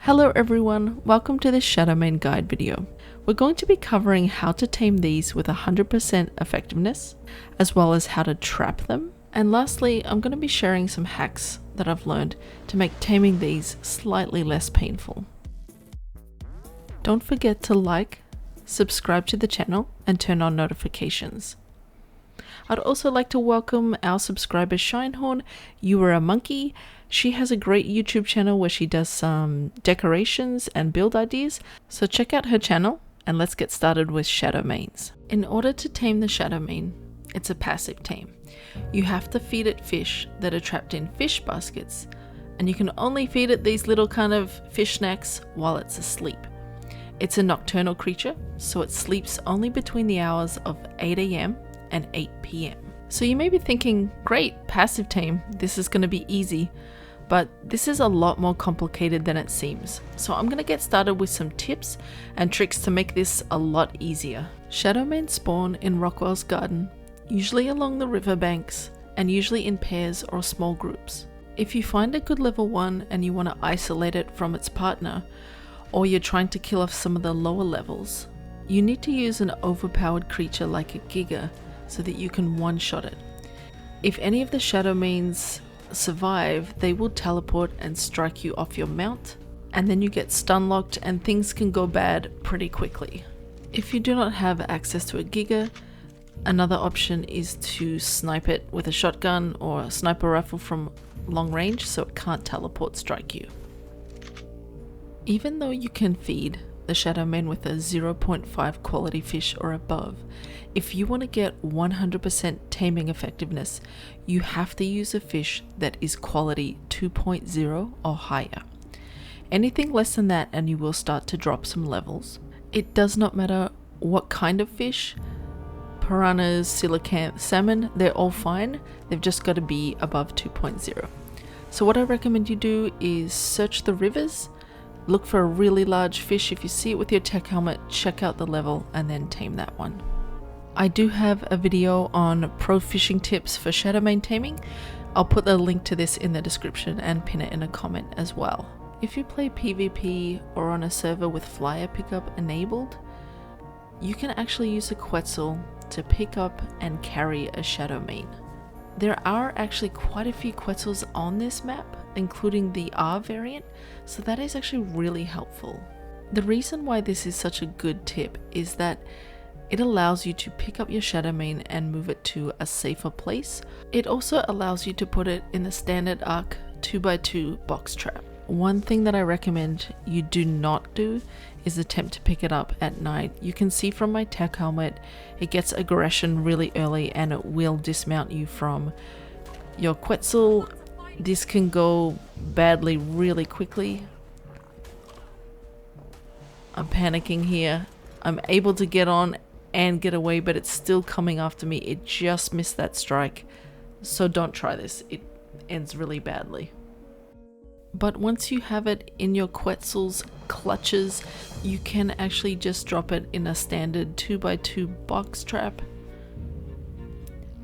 Hello everyone, welcome to this Shadowmane guide video. We're going to be covering how to tame these with 100% effectiveness, as well as how to trap them. And lastly, I'm going to be sharing some hacks that I've learned to make taming these slightly less painful. Don't forget to like, subscribe to the channel, and turn on notifications. I'd also like to welcome our subscriber Shinehorn. You are a monkey. She has a great YouTube channel where she does some decorations and build ideas, so check out her channel and let's get started with Shadowmanes. In order to tame the Shadowmane, it's a passive tame. You have to feed it fish that are trapped in fish baskets, and you can only feed it these little kind of fish snacks while it's asleep. It's a nocturnal creature, so it sleeps only between the hours of 8 AM and 8 PM. So you may be thinking, great, passive tame, this is going to be easy. But this is a lot more complicated than it seems. So I'm going to get started with some tips and tricks to make this a lot easier. Shadowmane spawn in Rockwell's garden, usually along the riverbanks and usually in pairs or small groups. If you find a good level 1 and you want to isolate it from its partner, or you're trying to kill off some of the lower levels, you need to use an overpowered creature like a Giga so that you can one-shot it. If any of the Shadowmanes survive, they will teleport and strike you off your mount, and then you get stun locked and things can go bad pretty quickly. If you do not have access to a Giga, another option is to snipe it with a shotgun or a sniper rifle from long range so it can't teleport strike you. Even though you can feed the Shadowmane with a 0.5 quality fish or above, if you want to get 100% taming effectiveness, you have to use a fish that is quality 2.0 or higher. Anything less than that and you will start to drop some levels. It does not matter what kind of fish, piranhas, coelacanth, salmon, they're all fine, they've just got to be above 2.0. So what I recommend you do is search the rivers, look for a really large fish. If you see it with your tech helmet, check out the level and then tame that one. I do have a video on pro fishing tips for Shadowmane taming. I'll put the link to this in the description and pin it in a comment as well. If you play PvP or on a server with flyer pickup enabled, you can actually use a Quetzal to pick up and carry a Shadowmane. There are actually quite a few Quetzals on this map, including the R variant, so that is actually really helpful. The reason why this is such a good tip is that it allows you to pick up your Shadowmane and move it to a safer place. It also allows you to put it in the standard arc 2x2 box trap. One thing that I recommend you do not do is attempt to pick it up at night. You can see from my tech helmet, it gets aggression really early and it will dismount you from your Quetzal. This can go badly really quickly. I'm panicking here. I'm able to get on and get away, but it's still coming after me. It just missed that strike. So don't try this. It ends really badly. But once you have it in your Quetzal's clutches, you can actually just drop it in a standard 2x2 box trap.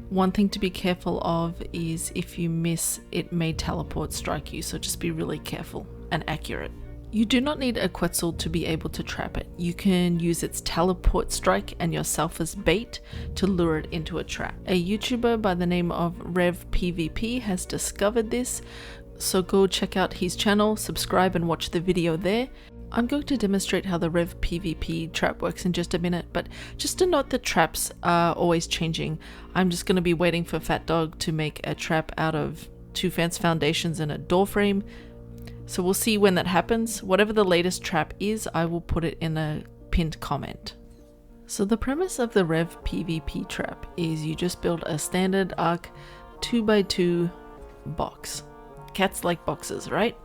One thing to be careful of is if you miss, it may teleport strike you, so just be really careful and accurate. You do not need a Quetzal to be able to trap it. You can use its teleport strike and yourself as bait to lure it into a trap. A YouTuber by the name of Rev PvP has discovered this, so go check out his channel, subscribe and watch the video there. I'm going to demonstrate how the Rev PvP trap works in just a minute, but just to note that traps are always changing. I'm just going to be waiting for Fat Dog to make a trap out of 2 fence foundations and a door frame. So we'll see when that happens. Whatever the latest trap is, I will put it in a pinned comment. So the premise of the Rev PvP trap is you just build a standard arc 2x2 box. Cats like boxes, right?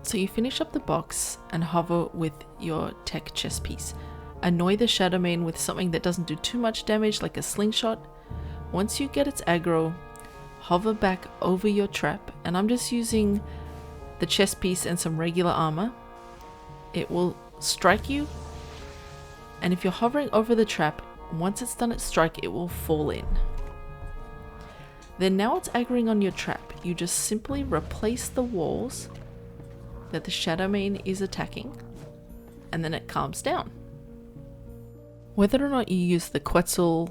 So you finish up the box and hover with your tech chest piece. Annoy the Shadowmane with something that doesn't do too much damage, like a slingshot. Once you get its aggro, hover back over your trap, and I'm just using the chest piece and some regular armor. It will strike you, and if you're hovering over the trap, once it's done its strike, it will fall in. Then now it's aggroing on your trap. You just simply replace the walls that the Shadowmane is attacking, and then it calms down. Whether or not you use the Quetzal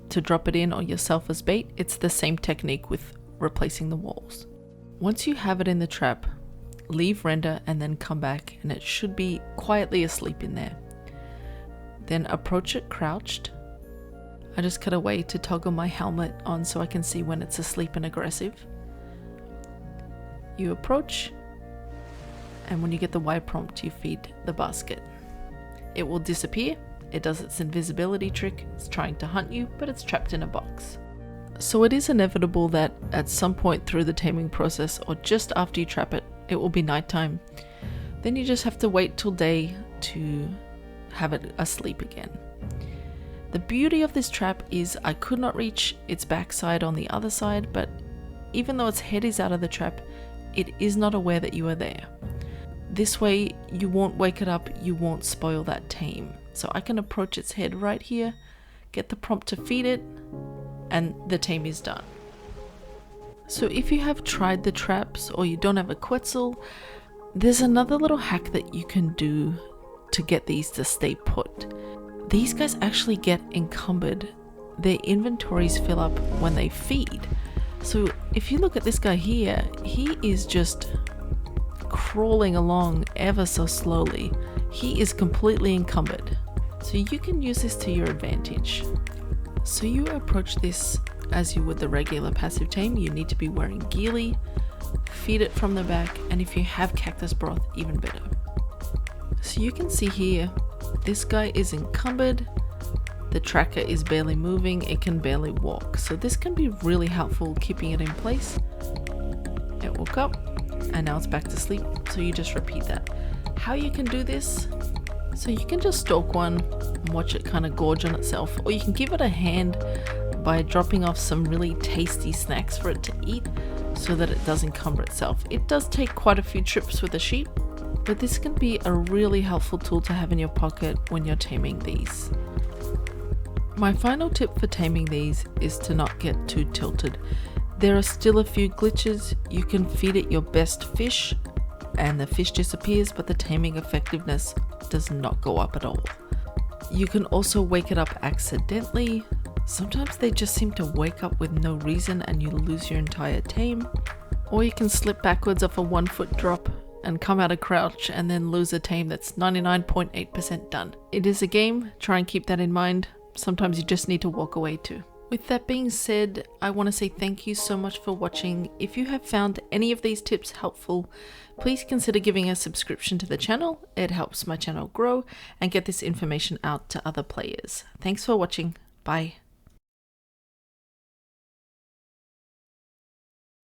to drop it in or yourself as bait, it's the same technique with replacing the walls. Once you have it in the trap, leave render and then come back, and it should be quietly asleep in there. Then approach it crouched. I just cut away to toggle my helmet on so I can see when it's asleep and aggressive. You approach, and when you get the Y prompt, you feed the basket. It will disappear. It does its invisibility trick. It's trying to hunt you, but it's trapped in a box. So it is inevitable that at some point through the taming process, or just after you trap it, it will be nighttime. Then you just have to wait till day to have it asleep again. The beauty of this trap is I could not reach its backside on the other side, but even though its head is out of the trap, it is not aware that you are there. This way you won't wake it up, you won't spoil that tame. So I can approach its head right here, get the prompt to feed it, and the tame is done. So if you have tried the traps or you don't have a Quetzal, there's another little hack that you can do to get these to stay put. These guys actually get encumbered. Their inventories fill up when they feed. So if you look at this guy here, he is just crawling along ever so slowly. He is completely encumbered. So you can use this to your advantage. So you approach this as you would the regular passive tame. You need to be wearing ghillie, feed it from the back, and if you have cactus broth, even better. So you can see here, this guy is encumbered. The tracker is barely moving, it can barely walk. So this can be really helpful keeping it in place. It woke up and now it's back to sleep. So you just repeat that. How you can do this? So you can just stalk one and watch it kind of gorge on itself, or you can give it a hand by dropping off some really tasty snacks for it to eat so that it does encumber itself. It does take quite a few trips with a sheep, but this can be a really helpful tool to have in your pocket when you're taming these. My final tip for taming these is to not get too tilted. There are still a few glitches. You can feed it your best fish and the fish disappears, but the taming effectiveness does not go up at all. You can also wake it up accidentally. Sometimes they just seem to wake up with no reason and you lose your entire tame. Or you can slip backwards off a 1 foot drop and come out of crouch and then lose a tame that's 99.8% done. It is a game, try and keep that in mind. Sometimes you just need to walk away too. With that being said, I want to say thank you so much for watching. If you have found any of these tips helpful, please consider giving a subscription to the channel. It helps my channel grow and get this information out to other players. Thanks for watching. Bye.